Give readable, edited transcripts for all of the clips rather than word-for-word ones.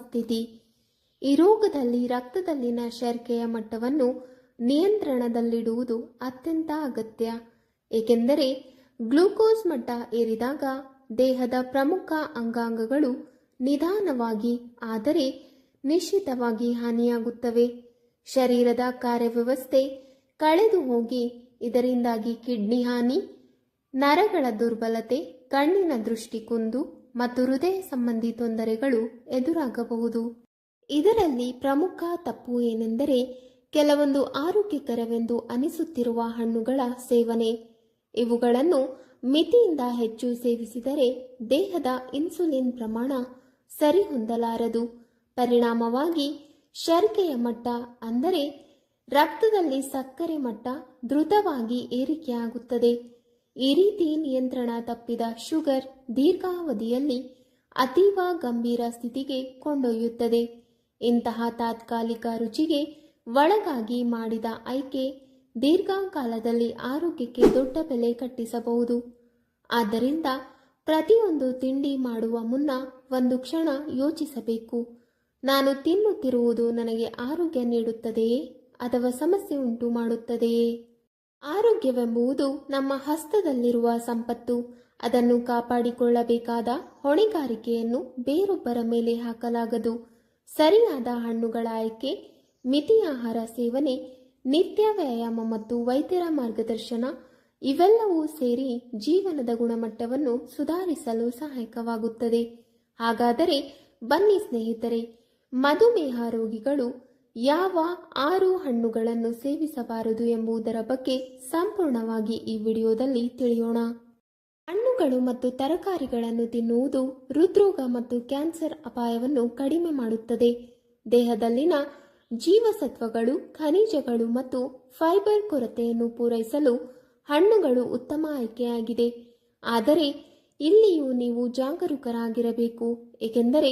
ಸ್ಥಿತಿ. ಈ ರೋಗದಲ್ಲಿ ರಕ್ತದಲ್ಲಿನ ಶರ್ಕರೆಯ ಮಟ್ಟವನ್ನು ನಿಯಂತ್ರಣದಲ್ಲಿಡುವುದು ಅತ್ಯಂತ ಅಗತ್ಯ. ಏಕೆಂದರೆ ಗ್ಲೂಕೋಸ್ ಮಟ್ಟ ಏರಿದಾಗ ದೇಹದ ಪ್ರಮುಖ ಅಂಗಾಂಗಗಳು ನಿಧಾನವಾಗಿ ಆದರೆ ನಿಶ್ಚಿತವಾಗಿ ಹಾನಿಯಾಗುತ್ತವೆ. ಶರೀರದ ಕಾರ್ಯವ್ಯವಸ್ಥೆ ಕಳೆದು ಹೋಗಿ ಇದರಿಂದಾಗಿ ಕಿಡ್ನಿ ಹಾನಿ, ನರಗಳ ದುರ್ಬಲತೆ, ಕಣ್ಣಿನ ದೃಷ್ಟಿ ಕುಂದು ಮತ್ತು ಹೃದಯ ಸಂಬಂಧಿ ತೊಂದರೆಗಳು ಎದುರಾಗಬಹುದು. ಇದರಲ್ಲಿ ಪ್ರಮುಖ ತಪ್ಪು ಏನೆಂದರೆ ಕೆಲವೊಂದು ಆರೋಗ್ಯಕರವೆಂದು ಅನಿಸುತ್ತಿರುವ ಹಣ್ಣುಗಳ ಸೇವನೆ. ಇವುಗಳನ್ನು ಮಿತಿಯಿಂದ ಹೆಚ್ಚು ಸೇವಿಸಿದರೆ ದೇಹದ ಇನ್ಸುಲಿನ್ ಪ್ರಮಾಣ ಸರಿಹೊಂದಲಾರದು. ಪರಿಣಾಮವಾಗಿ ಶರ್ಕರೆಯ ಮಟ್ಟ ಅಂದರೆ ರಕ್ತದಲ್ಲಿ ಸಕ್ಕರೆ ಮಟ್ಟ ದ್ರುತವಾಗಿ ಏರಿಕೆಯಾಗುತ್ತದೆ. ಈ ರೀತಿ ನಿಯಂತ್ರಣ ತಪ್ಪಿದ ಶುಗರ್ ದೀರ್ಘಾವಧಿಯಲ್ಲಿ ಅತೀವ ಗಂಭೀರ ಸ್ಥಿತಿಗೆ ಕೊಂಡೊಯ್ಯುತ್ತದೆ. ಇಂತಹ ತಾತ್ಕಾಲಿಕ ರುಚಿಗೆ ಒಳಗಾಗಿ ಮಾಡಿದ ಆಯ್ಕೆ ದೀರ್ಘಕಾಲದಲ್ಲಿ ಆರೋಗ್ಯಕ್ಕೆ ದೊಡ್ಡ ಬೆಲೆ ಕಟ್ಟಿಸಬಹುದು. ಆದ್ದರಿಂದ ಪ್ರತಿಯೊಂದು ತಿಂಡಿ ಮಾಡುವ ಮುನ್ನ ಒಂದು ಕ್ಷಣ ಯೋಚಿಸಬೇಕು, ನಾನು ತಿನ್ನುತ್ತಿರುವುದು ನನಗೆ ಆರೋಗ್ಯ ನೀಡುತ್ತದೆಯೇ ಅಥವಾ ಸಮಸ್ಯೆ ಉಂಟು ಮಾಡುತ್ತದೆಯೇ? ಆರೋಗ್ಯವೆಂಬುದು ನಮ್ಮ ಹಸ್ತದಲ್ಲಿರುವ ಸಂಪತ್ತು. ಅದನ್ನು ಕಾಪಾಡಿಕೊಳ್ಳಬೇಕಾದ ಹೊಣೆಗಾರಿಕೆಯನ್ನು ಬೇರೊಬ್ಬರ ಮೇಲೆ ಹಾಕಲಾಗದು. ಸರಿಯಾದ ಹಣ್ಣುಗಳ ಆಯ್ಕೆ, ಮಿತಿ ಆಹಾರ ಸೇವನೆ, ನಿತ್ಯ ವ್ಯಾಯಾಮ ಮತ್ತು ವೈದ್ಯರ ಮಾರ್ಗದರ್ಶನ ಇವೆಲ್ಲವೂ ಸೇರಿ ಜೀವನದ ಗುಣಮಟ್ಟವನ್ನು ಸುಧಾರಿಸಲು ಸಹಾಯಕವಾಗುತ್ತದೆ. ಹಾಗಾದರೆ ಬನ್ನಿ ಸ್ನೇಹಿತರೆ, ಮಧುಮೇಹ ರೋಗಿಗಳು ಯಾವ 6 ಹಣ್ಣುಗಳನ್ನು ಸೇವಿಸಬಾರದು ಎಂಬುದರ ಬಗ್ಗೆ ಸಂಪೂರ್ಣವಾಗಿ ಈ ವಿಡಿಯೋದಲ್ಲಿ ತಿಳಿಯೋಣ. ಹಣ್ಣುಗಳು ಮತ್ತು ತರಕಾರಿಗಳನ್ನು ತಿನ್ನುವುದು ಹೃದ್ರೋಗ ಮತ್ತು ಕ್ಯಾನ್ಸರ್ ಅಪಾಯವನ್ನು ಕಡಿಮೆ ಮಾಡುತ್ತದೆ. ದೇಹದಲ್ಲಿನ ಜೀವಸತ್ವಗಳು, ಖನಿಜಗಳು ಮತ್ತು ಫೈಬರ್ ಕೊರತೆಯನ್ನು ಪೂರೈಸಲು ಹಣ್ಣುಗಳು ಉತ್ತಮ ಆಯ್ಕೆಯಾಗಿದೆ. ಆದರೆ ಇಲ್ಲಿಯೂ ನೀವು ಜಾಗರೂಕರಾಗಿರಬೇಕು, ಏಕೆಂದರೆ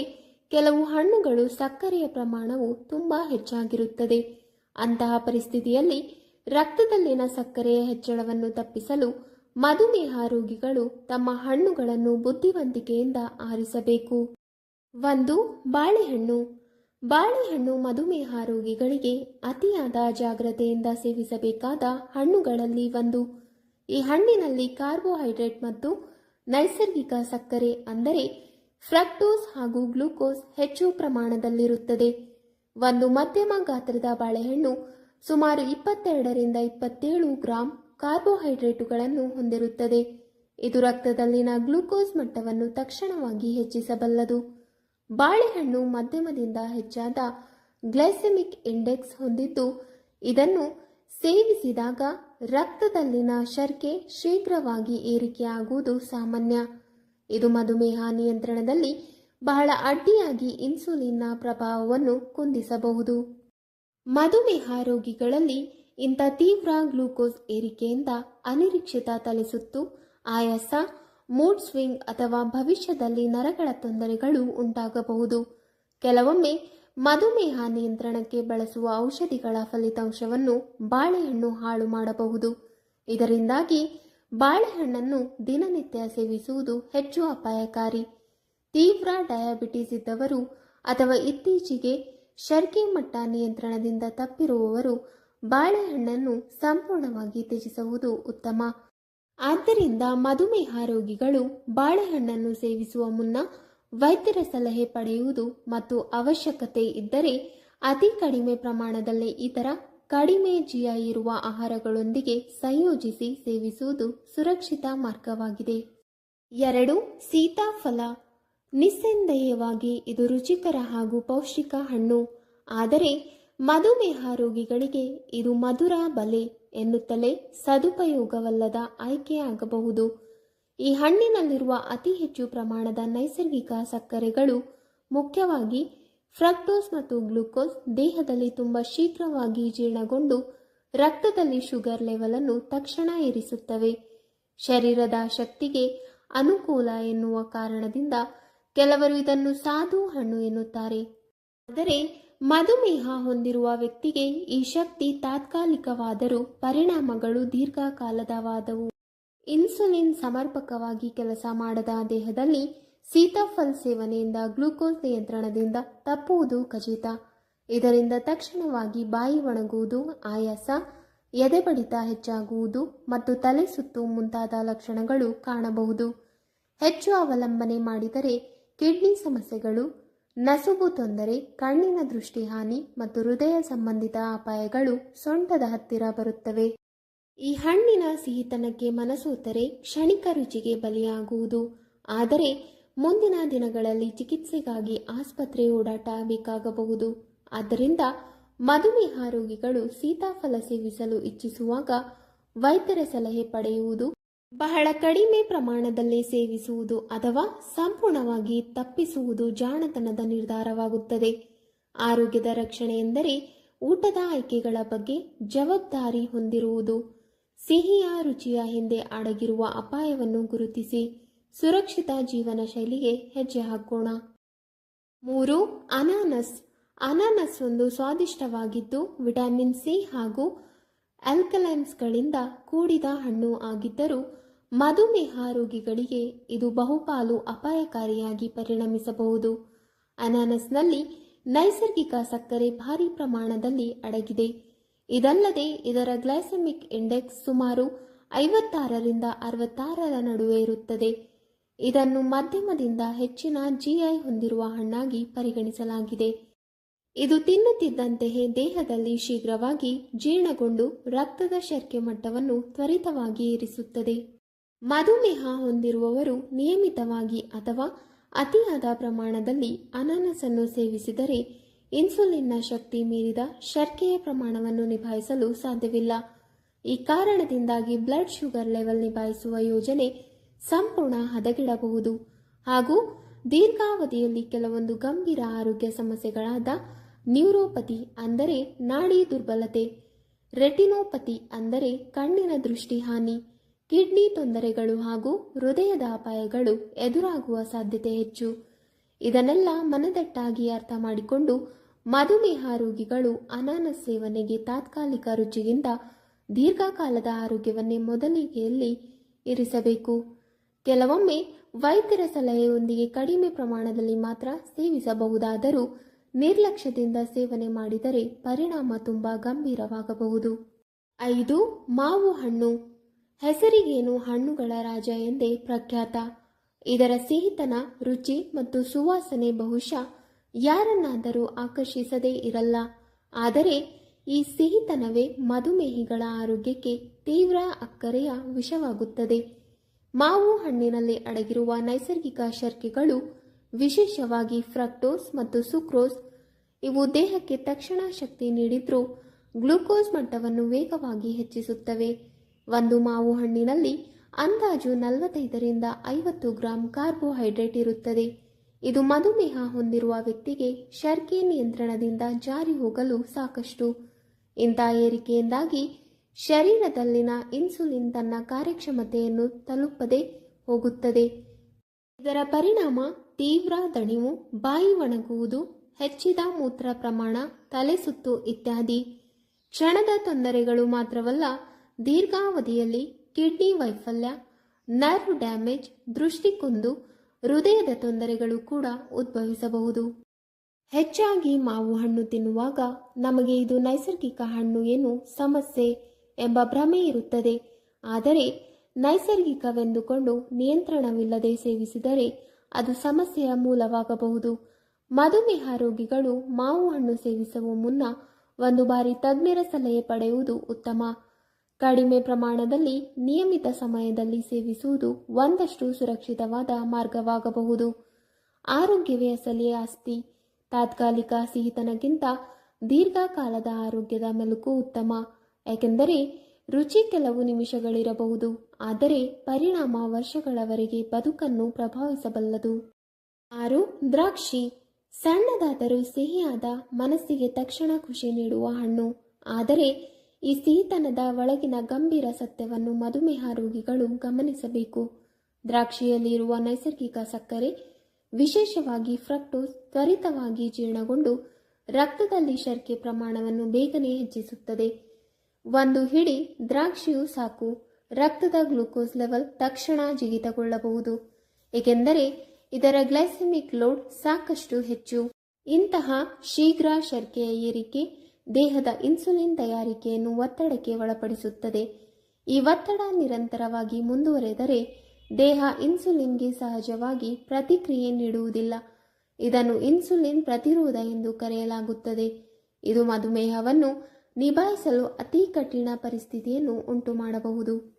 ಕೆಲವು ಹಣ್ಣುಗಳು ಸಕ್ಕರೆಯ ಪ್ರಮಾಣವು ತುಂಬಾ ಹೆಚ್ಚಾಗಿರುತ್ತದೆ. ಅಂತಹ ಪರಿಸ್ಥಿತಿಯಲ್ಲಿ ರಕ್ತದಲ್ಲಿನ ಸಕ್ಕರೆಯ ಹೆಚ್ಚಳವನ್ನು ತಪ್ಪಿಸಲು ಮಧುಮೇಹ ರೋಗಿಗಳು ತಮ್ಮ ಹಣ್ಣುಗಳನ್ನು ಬುದ್ಧಿವಂತಿಕೆಯಿಂದ ಆರಿಸಬೇಕು. 1. ಬಾಳೆಹಣ್ಣು. ಬಾಳೆಹಣ್ಣು ಮಧುಮೇಹ ರೋಗಿಗಳಿಗೆ ಅತಿಯಾದ ಜಾಗ್ರತೆಯಿಂದ ಸೇವಿಸಬೇಕಾದ ಹಣ್ಣುಗಳಲ್ಲಿ ಒಂದು. ಈ ಹಣ್ಣಿನಲ್ಲಿ ಕಾರ್ಬೋಹೈಡ್ರೇಟ್ ಮತ್ತು ನೈಸರ್ಗಿಕ ಸಕ್ಕರೆ ಅಂದರೆ ಫ್ರಕ್ಟೋಸ್ ಹಾಗೂ ಗ್ಲೂಕೋಸ್ ಹೆಚ್ಚು ಪ್ರಮಾಣದಲ್ಲಿರುತ್ತದೆ. ಒಂದು ಮಧ್ಯಮ ಗಾತ್ರದ ಬಾಳೆಹಣ್ಣು ಸುಮಾರು 22 ರಿಂದ 27 ಗ್ರಾಂ ಕಾರ್ಬೋಹೈಡ್ರೇಟುಗಳನ್ನು ಹೊಂದಿರುತ್ತದೆ. ಇದು ರಕ್ತದಲ್ಲಿನ ಗ್ಲೂಕೋಸ್ ಮಟ್ಟವನ್ನು ತಕ್ಷಣವಾಗಿ ಹೆಚ್ಚಿಸಬಲ್ಲದು. ಬಾಳೆಹಣ್ಣು ಮಧ್ಯಮದಿಂದ ಹೆಚ್ಚಾದ ಗ್ಲೈಸೆಮಿಕ್ ಇಂಡೆಕ್ಸ್ ಹೊಂದಿದ್ದು, ಇದನ್ನು ಸೇವಿಸಿದಾಗ ರಕ್ತದಲ್ಲಿನ ಶರ್ಕರೆ ಶೀಘ್ರವಾಗಿ ಏರಿಕೆಯಾಗುವುದು ಸಾಮಾನ್ಯ. ಇದು ಮಧುಮೇಹ ನಿಯಂತ್ರಣದಲ್ಲಿ ಬಹಳ ಅಡ್ಡಿಯಾಗಿ ಇನ್ಸುಲಿನ್ನ ಪ್ರಭಾವವನ್ನು ಕುಂದಿಸಬಹುದು. ಮಧುಮೇಹ ರೋಗಿಗಳಲ್ಲಿ ಇಂಥ ತೀವ್ರ ಗ್ಲೂಕೋಸ್ ಏರಿಕೆಯಿಂದ ಅನಿರೀಕ್ಷಿತ ತಲೆಸುತ್ತು, ಆಯಾಸ, ಮೂಡ್ ಸ್ವಿಂಗ್ ಅಥವಾ ಭವಿಷ್ಯದಲ್ಲಿ ನರಗಳ ತೊಂದರೆಗಳು ಉಂಟಾಗಬಹುದು. ಕೆಲವೊಮ್ಮೆ ಮಧುಮೇಹ ನಿಯಂತ್ರಣಕ್ಕೆ ಬಳಸುವ ಔಷಧಿಗಳ ಫಲಿತಾಂಶವನ್ನು ಬಾಳೆಹಣ್ಣು ಹಾಳು ಮಾಡಬಹುದು. ಇದರಿಂದಾಗಿ ಬಾಳೆಹಣ್ಣನ್ನು ದಿನನಿತ್ಯ ಸೇವಿಸುವುದು ಹೆಚ್ಚು ಅಪಾಯಕಾರಿ. ತೀವ್ರ ಡಯಾಬಿಟಿಸ್ ಇದ್ದವರು ಅಥವಾ ಇತ್ತೀಚೆಗೆ ಶರ್ಕರೆ ಮಟ್ಟ ನಿಯಂತ್ರಣದಿಂದ ತಪ್ಪಿರುವವರು ಬಾಳೆಹಣ್ಣನ್ನು ಸಂಪೂರ್ಣವಾಗಿ ತ್ಯಜಿಸುವುದು ಉತ್ತಮ. ಆದ್ದರಿಂದ ಮಧುಮೇಹ ರೋಗಿಗಳು ಬಾಳೆಹಣ್ಣನ್ನು ಸೇವಿಸುವ ಮುನ್ನ ವೈದ್ಯರ ಸಲಹೆ ಪಡೆಯುವುದು ಮತ್ತು ಅವಶ್ಯಕತೆ ಇದ್ದರೆ ಅತಿ ಕಡಿಮೆ ಪ್ರಮಾಣದಲ್ಲಿ ಇತರ ಕಡಿಮೆ ಜಿಐ ಇರುವ ಆಹಾರಗಳೊಂದಿಗೆ ಸಂಯೋಜಿಸಿ ಸೇವಿಸುವುದು ಸುರಕ್ಷಿತ ಮಾರ್ಗವಾಗಿದೆ. 2. ಸೀತಾಫಲ. ನಿಸ್ಸಂದೇಹವಾಗಿ ಇದು ರುಚಿಕರ ಹಾಗೂ ಪೌಷ್ಟಿಕ ಹಣ್ಣು. ಆದರೆ ಮಧುಮೇಹ ರೋಗಿಗಳಿಗೆ ಇದು ಮಧುರ ಬಲೆ ಎನ್ನುತ್ತಲೇ ಸದುಪಯೋಗವಲ್ಲದ ಆಯ್ಕೆಯಾಗಬಹುದು. ಈ ಹಣ್ಣಿನಲ್ಲಿರುವ ಅತಿ ಹೆಚ್ಚು ಪ್ರಮಾಣದ ನೈಸರ್ಗಿಕ ಸಕ್ಕರೆಗಳು, ಮುಖ್ಯವಾಗಿ ಫ್ರಕ್ಟೋಸ್ ಮತ್ತು ಗ್ಲೂಕೋಸ್, ದೇಹದಲ್ಲಿ ತುಂಬ ಶೀಘ್ರವಾಗಿ ಜೀರ್ಣಗೊಂಡು ರಕ್ತದಲ್ಲಿ ಶುಗರ್ ಲೆವೆಲ್ ಅನ್ನು ತಕ್ಷಣ ಏರಿಸುತ್ತವೆ. ಶರೀರದ ಶಕ್ತಿಗೆ ಅನುಕೂಲ ಎನ್ನುವ ಕಾರಣದಿಂದ ಕೆಲವರು ಇದನ್ನು ಸಾಧು ಹಣ್ಣು ಎನ್ನುತ್ತಾರೆ. ಆದರೆ ಮಧುಮೇಹ ಹೊಂದಿರುವ ವ್ಯಕ್ತಿಗೆ ಈ ಶಕ್ತಿ ತಾತ್ಕಾಲಿಕವಾದರೂ ಪರಿಣಾಮಗಳು ದೀರ್ಘಕಾಲದವಾದವು. ಇನ್ಸುಲಿನ್ ಸಮರ್ಪಕವಾಗಿ ಕೆಲಸ ಮಾಡದ ದೇಹದಲ್ಲಿ ಸೀತಾಫಲ ಸೇವನೆಯಿಂದ ಗ್ಲೂಕೋಸ್ ನಿಯಂತ್ರಣದಿಂದ ತಪ್ಪುವುದು ಖಚಿತ. ಇದರಿಂದ ತಕ್ಷಣವಾಗಿ ಬಾಯಿ ಒಣಗುವುದು, ಆಯಾಸ, ಎದೆಬಡಿತ ಹೆಚ್ಚಾಗುವುದು ಮತ್ತು ತಲೆ ಸುತ್ತು ಮುಂತಾದ ಲಕ್ಷಣಗಳು ಕಾಣಬಹುದು. ಹೆಚ್ಚು ಅವಲಂಬನೆ ಮಾಡಿದರೆ ಕಿಡ್ನಿ ಸಮಸ್ಯೆಗಳು, ನಸುಗು ತೊಂದರೆ, ಕಣ್ಣಿನ ದೃಷ್ಟಿಹಾನಿ ಮತ್ತು ಹೃದಯ ಸಂಬಂಧಿತ ಅಪಾಯಗಳು ಸೊಂಟದ ಹತ್ತಿರ ಬರುತ್ತವೆ. ಈ ಹಣ್ಣಿನ ಸಿಹಿತನಕ್ಕೆ ಮನಸೋತರೆ ಕ್ಷಣಿಕ ರುಚಿಗೆ ಬಲಿಯಾಗುವುದು. ಆದರೆ ಮುಂದಿನ ದಿನಗಳಲ್ಲಿ ಚಿಕಿತ್ಸೆಗಾಗಿ ಆಸ್ಪತ್ರೆ ಓಡಾಟ ಬೇಕಾಗಬಹುದು. ಆದ್ದರಿಂದ ಮಧುಮೇಹ ರೋಗಿಗಳು ಸೀತಾಫಲ ಸೇವಿಸಲು ಇಚ್ಛಿಸುವಾಗ ವೈದ್ಯರ ಸಲಹೆ ಪಡೆಯುವುದು, ಬಹಳ ಕಡಿಮೆ ಪ್ರಮಾಣದಲ್ಲಿ ಸೇವಿಸುವುದು ಅಥವಾ ಸಂಪೂರ್ಣವಾಗಿ ತಪ್ಪಿಸುವುದು ಜಾಣತನದ ನಿರ್ಧಾರವಾಗುತ್ತದೆ. ಆರೋಗ್ಯದ ರಕ್ಷಣೆ ಎಂದರೆ ಊಟದ ಆಯ್ಕೆಗಳ ಬಗ್ಗೆ ಜವಾಬ್ದಾರಿ ಹೊಂದಿರುವುದು. ಸಿಹಿಯ ರುಚಿಯ ಹಿಂದೆ ಅಡಗಿರುವ ಅಪಾಯವನ್ನು ಗುರುತಿಸಿ ಸುರಕ್ಷಿತ ಜೀವನ ಶೈಲಿಗೆ ಹೆಜ್ಜೆ ಹಾಕೋಣ. 3. ಅನಾನಸ್. ಅನಾನಸ್ ಒಂದು ಸ್ವಾದಿಷ್ಟವಾಗಿದ್ದು ವಿಟಮಿನ್ ಸಿ ಹಾಗೂ ಆಲ್ಕಲೈನ್ಸ್ಗಳಿಂದ ಕೂಡಿದ ಹಣ್ಣು ಆಗಿದ್ದರೂ ಮಧುಮೇಹ ರೋಗಿಗಳಿಗೆ ಇದು ಬಹುಪಾಲು ಅಪಾಯಕಾರಿಯಾಗಿ ಪರಿಣಮಿಸಬಹುದು. ಅನಾನಸ್ನಲ್ಲಿ ನೈಸರ್ಗಿಕ ಸಕ್ಕರೆ ಭಾರಿ ಪ್ರಮಾಣದಲ್ಲಿ ಅಡಗಿದೆ. ಇದಲ್ಲದೆ ಇದರ ಗ್ಲೈಸೆಮಿಕ್ ಇಂಡೆಕ್ಸ್ ಸುಮಾರು 56ರಿಂದ 66ರ ನಡುವೆ ಇರುತ್ತದೆ. ಇದನ್ನು ಮಧ್ಯಮದಿಂದ ಹೆಚ್ಚಿನ ಜಿಐ ಹೊಂದಿರುವ ಹಣ್ಣಾಗಿ ಪರಿಗಣಿಸಲಾಗಿದೆ. ಇದು ತಿನ್ನುತ್ತಿದ್ದಂತೆಯೇ ದೇಹದಲ್ಲಿ ಶೀಘ್ರವಾಗಿ ಜೀರ್ಣಗೊಂಡು ರಕ್ತದ ಶರ್ಕರೆ ಮಟ್ಟವನ್ನು ತ್ವರಿತವಾಗಿ ಏರಿಸುತ್ತದೆ. ಮಧುಮೇಹ ಹೊಂದಿರುವವರು ನಿಯಮಿತವಾಗಿ ಅಥವಾ ಅತಿಯಾದ ಪ್ರಮಾಣದಲ್ಲಿ ಅನಾನಸನ್ನು ಸೇವಿಸಿದರೆ ಇನ್ಸುಲಿನ್ನ ಶಕ್ತಿ ಮೀರಿದ ಶರ್ಕರೆಯ ಪ್ರಮಾಣವನ್ನು ನಿಭಾಯಿಸಲು ಸಾಧ್ಯವಿಲ್ಲ. ಈ ಕಾರಣದಿಂದಾಗಿ ಬ್ಲಡ್ ಶುಗರ್ ಲೆವೆಲ್ ನಿಭಾಯಿಸುವ ಯೋಜನೆ ಸಂಪೂರ್ಣ ಹದಗೆಡಬಹುದು ಹಾಗೂ ದೀರ್ಘಾವಧಿಯಲ್ಲಿ ಕೆಲವೊಂದು ಗಂಭೀರ ಆರೋಗ್ಯ ಸಮಸ್ಯೆಗಳಾದ ನ್ಯೂರೋಪತಿ ಅಂದರೆ ನಾಡಿ ದುರ್ಬಲತೆ, ರೆಟಿನೋಪತಿ ಅಂದರೆ ಕಣ್ಣಿನ ದೃಷ್ಟಿಹಾನಿ, ಕಿಡ್ನಿ ತೊಂದರೆಗಳು ಹಾಗೂ ಹೃದಯದ ಅಪಾಯಗಳು ಎದುರಾಗುವ ಸಾಧ್ಯತೆ ಹೆಚ್ಚು. ಇದನ್ನೆಲ್ಲ ಮನದಟ್ಟಾಗಿ ಅರ್ಥ ಮಾಡಿಕೊಂಡು ಮಧುಮೇಹ ರೋಗಿಗಳು ಅನಾನಸ್ ಸೇವನೆಗೆ ತಾತ್ಕಾಲಿಕ ರುಚಿಗಿಂತ ದೀರ್ಘಕಾಲದ ಆರೋಗ್ಯವನ್ನೇ ಮೊದಲಿಗೆಯಲ್ಲಿ ಇರಿಸಬೇಕು. ಕೆಲವೊಮ್ಮೆ ವೈದ್ಯರ ಸಲಹೆಯೊಂದಿಗೆ ಕಡಿಮೆ ಪ್ರಮಾಣದಲ್ಲಿ ಮಾತ್ರ ಸೇವಿಸಬಹುದಾದರೂ ನಿರ್ಲಕ್ಷ್ಯದಿಂದ ಸೇವನೆ ಮಾಡಿದರೆ ಪರಿಣಾಮ ತುಂಬ ಗಂಭೀರವಾಗಬಹುದು. 5. ಮಾವು ಹಣ್ಣು. ಹೆಸರಿಗೇನು ಹಣ್ಣುಗಳ ರಾಜ ಎಂದೇ ಪ್ರಖ್ಯಾತ. ಇದರ ಸಿಹಿತನ, ರುಚಿ ಮತ್ತು ಸುವಾಸನೆ ಬಹುಶಃ ಯಾರನ್ನಾದರೂ ಆಕರ್ಷಿಸದೇ ಇರಲ್ಲ. ಆದರೆ ಈ ಸಿಹಿತನವೇ ಮಧುಮೇಹಿಗಳ ಆರೋಗ್ಯಕ್ಕೆ ತೀವ್ರ ಅಕ್ಕರೆಯ ವಿಷವಾಗುತ್ತದೆ. ಮಾವು ಹಣ್ಣಿನಲ್ಲಿ ಅಡಗಿರುವ ನೈಸರ್ಗಿಕ ಶರ್ಕರೆಗಳು, ವಿಶೇಷವಾಗಿ ಫ್ರಕ್ಟೋಸ್ ಮತ್ತು ಸುಕ್ರೋಸ್, ಇವು ದೇಹಕ್ಕೆ ತಕ್ಷಣ ಶಕ್ತಿ ನೀಡಿದ್ರೂ ಗ್ಲೂಕೋಸ್ ಮಟ್ಟವನ್ನು ವೇಗವಾಗಿ ಹೆಚ್ಚಿಸುತ್ತವೆ. ಒಂದು ಮಾವು ಹಣ್ಣಿನಲ್ಲಿ ಅಂದಾಜು 45ರಿಂದ 50 ಗ್ರಾಂ ಕಾರ್ಬೋಹೈಡ್ರೇಟ್ ಇರುತ್ತದೆ. ಇದು ಮಧುಮೇಹ ಹೊಂದಿರುವ ವ್ಯಕ್ತಿಗೆ ಶರ್ಕರೆ ನಿಯಂತ್ರಣದಿಂದ ಜಾರಿ ಹೋಗಲು ಸಾಕಷ್ಟು. ಇಂಥ ಏರಿಕೆಯಿಂದಾಗಿ ಶರೀರದಲ್ಲಿನ ಇನ್ಸುಲಿನ್ ತನ್ನ ಕಾರ್ಯಕ್ಷಮತೆಯನ್ನು ತಲುಪದೆ ಹೋಗುತ್ತದೆ. ಇದರ ಪರಿಣಾಮ ತೀವ್ರ ದಣಿವು, ಬಾಯಿ ಒಣಗುವುದು, ಹೆಚ್ಚಿದ ಮೂತ್ರ ಪ್ರಮಾಣ, ತಲೆ ಸುತ್ತು ಇತ್ಯಾದಿ. ಕ್ಷಣದ ತೊಂದರೆಗಳು ಮಾತ್ರವಲ್ಲ, ದೀರ್ಘಾವಧಿಯಲ್ಲಿ ಕಿಡ್ನಿ ವೈಫಲ್ಯ, ನರ್ವ್ ಡ್ಯಾಮೇಜ್, ದೃಷ್ಟಿ ಕುಂದು, ಹೃದಯದ ತೊಂದರೆಗಳು ಕೂಡ ಉದ್ಭವಿಸಬಹುದು. ಹೆಚ್ಚಾಗಿ ಮಾವು ಹಣ್ಣು ತಿನ್ನುವಾಗ ನಮಗೆ ಇದು ನೈಸರ್ಗಿಕ ಹಣ್ಣು ಏನು ಸಮಸ್ಯೆ ಎಂಬ ಭ್ರಮೆ ಇರುತ್ತದೆ. ಆದರೆ ನೈಸರ್ಗಿಕವೆಂದುಕೊಂಡು ನಿಯಂತ್ರಣವಿಲ್ಲದೆ ಸೇವಿಸಿದರೆ ಅದು ಸಮಸ್ಯೆಯ ಮೂಲವಾಗಬಹುದು. ಮಧುಮೇಹ ರೋಗಿಗಳು ಮಾವು ಹಣ್ಣು ಸೇವಿಸುವ ಮುನ್ನ ಒಂದು ಬಾರಿ ತಜ್ಞರ ಸಲಹೆ ಪಡೆಯುವುದು ಉತ್ತಮ. ಕಡಿಮೆ ಪ್ರಮಾಣದಲ್ಲಿ ನಿಯಮಿತ ಸಮಯದಲ್ಲಿ ಸೇವಿಸುವುದು ಒಂದಷ್ಟು ಸುರಕ್ಷಿತವಾದ ಮಾರ್ಗವಾಗಬಹುದು. ಆರೋಗ್ಯವೇ ಅಸಲಿ ಆಸ್ತಿ. ತಾತ್ಕಾಲಿಕ ಸಿಹಿತನಕ್ಕಿಂತ ದೀರ್ಘಕಾಲದ ಆರೋಗ್ಯದ ಮೆಲುಕು ಉತ್ತಮ. ಏಕೆಂದರೆ ರುಚಿ ಕೆಲವು ನಿಮಿಷಗಳಿರಬಹುದು, ಆದರೆ ಪರಿಣಾಮ ವರ್ಷಗಳವರೆಗೆ ಬದುಕನ್ನು ಪ್ರಭಾವಿಸಬಲ್ಲದು. 6. ದ್ರಾಕ್ಷಿ. ಸಣ್ಣದಾದರೂ ಸಿಹಿಯಾದ, ಮನಸ್ಸಿಗೆ ತಕ್ಷಣ ಖುಷಿ ನೀಡುವ ಹಣ್ಣು. ಆದರೆ ಈ ಸಿಹಿತನದ ಒಳಗಿನ ಗಂಭೀರ ಸತ್ಯವನ್ನು ಮಧುಮೇಹ ರೋಗಿಗಳು ಗಮನಿಸಬೇಕು. ದ್ರಾಕ್ಷಿಯಲ್ಲಿ ಇರುವ ನೈಸರ್ಗಿಕ ಸಕ್ಕರೆ, ವಿಶೇಷವಾಗಿ ಫ್ರಕ್ಟೋಸ್, ತ್ವರಿತವಾಗಿ ಜೀರ್ಣಗೊಂಡು ರಕ್ತದಲ್ಲಿ ಶರ್ಕರೆ ಪ್ರಮಾಣವನ್ನು ಬೇಗನೆ ಹೆಚ್ಚಿಸುತ್ತದೆ. ಒಂದು ಹಿಡಿ ದ್ರಾಕ್ಷಿಯು ಸಾಕು, ರಕ್ತದ ಗ್ಲೂಕೋಸ್ ಲೆವೆಲ್ ತಕ್ಷಣ ಜಿಗಿತಗೊಳ್ಳಬಹುದು. ಏಕೆಂದರೆ ಇದರ ಗ್ಲೈಸೆಮಿಕ್ ಲೋಡ್ ಸಾಕಷ್ಟು ಹೆಚ್ಚು. ಇಂತಹ ಶೀಘ್ರ ಶರ್ಕೆಯ ಏರಿಕೆ ದೇಹದ ಇನ್ಸುಲಿನ್ ತಯಾರಿಕೆಯನ್ನು ಒತ್ತಡಕ್ಕೆ ಒಳಪಡಿಸುತ್ತದೆ. ಈ ಒತ್ತಡ ನಿರಂತರವಾಗಿ ಮುಂದುವರೆದರೆ ದೇಹ ಇನ್ಸುಲಿನ್ಗೆ ಸಹಜವಾಗಿ ಪ್ರತಿಕ್ರಿಯೆ ನೀಡುವುದಿಲ್ಲ. ಇದನ್ನು ಇನ್ಸುಲಿನ್ ಪ್ರತಿರೋಧ ಎಂದು ಕರೆಯಲಾಗುತ್ತದೆ. ಇದು ಮಧುಮೇಹವನ್ನು ನಿಭಾಯಿಸಲು ಅತಿ ಕಠಿಣ ಪರಿಸ್ಥಿತಿಯನ್ನು ಉಂಟು ಮಾಡಬಹುದು.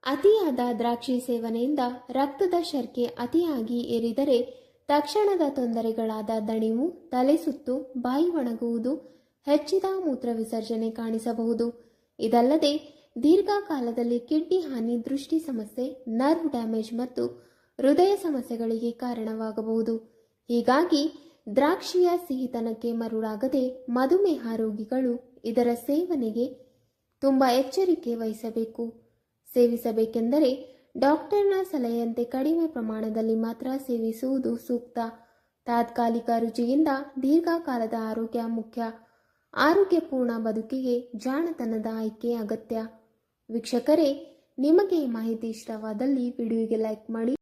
ಅತಿಯಾದ ದ್ರಾಕ್ಷಿ ಸೇವನೆಯಿಂದ ರಕ್ತದ ಶರ್ಕೆ ಅತಿಯಾಗಿ ಏರಿದರೆ ತಕ್ಷಣದ ತೊಂದರೆಗಳಾದ ದಣಿವು, ತಲೆಸುತ್ತು, ಬಾಯಿ ಒಣಗುವುದು, ಹೆಚ್ಚಿದ ಮೂತ್ರ ವಿಸರ್ಜನೆ ಕಾಣಿಸಬಹುದು. ಇದಲ್ಲದೆ ದೀರ್ಘಕಾಲದಲ್ಲಿ ಕಿಡ್ನಿ ಹಾನಿ, ದೃಷ್ಟಿ ಸಮಸ್ಯೆ, ನರ್ವ್ ಡ್ಯಾಮೇಜ್ ಮತ್ತು ಹೃದಯ ಸಮಸ್ಯೆಗಳಿಗೆ ಕಾರಣವಾಗಬಹುದು. ಹೀಗಾಗಿ ದ್ರಾಕ್ಷಿಯ ಸಿಹಿತನಕ್ಕೆ ಮರುಳಾಗದೆ ಮಧುಮೇಹ ರೋಗಿಗಳು ಇದರ ಸೇವನೆಗೆ ತುಂಬ ಎಚ್ಚರಿಕೆ ವಹಿಸಬೇಕು. ಸೇವಿಸಬೇಕೆಂದರೆ ಡಾಕ್ಟರ್ನ ಸಲಹೆಯಂತೆ ಕಡಿಮೆ ಪ್ರಮಾಣದಲ್ಲಿ ಮಾತ್ರ ಸೇವಿಸುವುದು ಸೂಕ್ತ. ತಾತ್ಕಾಲಿಕ ರುಚಿಯಿಂದ ದೀರ್ಘಕಾಲದ ಆರೋಗ್ಯ ಮುಖ್ಯ. ಆರೋಗ್ಯಪೂರ್ಣ ಬದುಕಿಗೆ ಜಾಣತನದ ಆಯ್ಕೆ ಅಗತ್ಯ. ವೀಕ್ಷಕರೇ, ನಿಮಗೆ ಈ ಮಾಹಿತಿ ಇಷ್ಟವಾದಲ್ಲಿ ವಿಡಿಯೋಗೆ ಲೈಕ್ ಮಾಡಿ.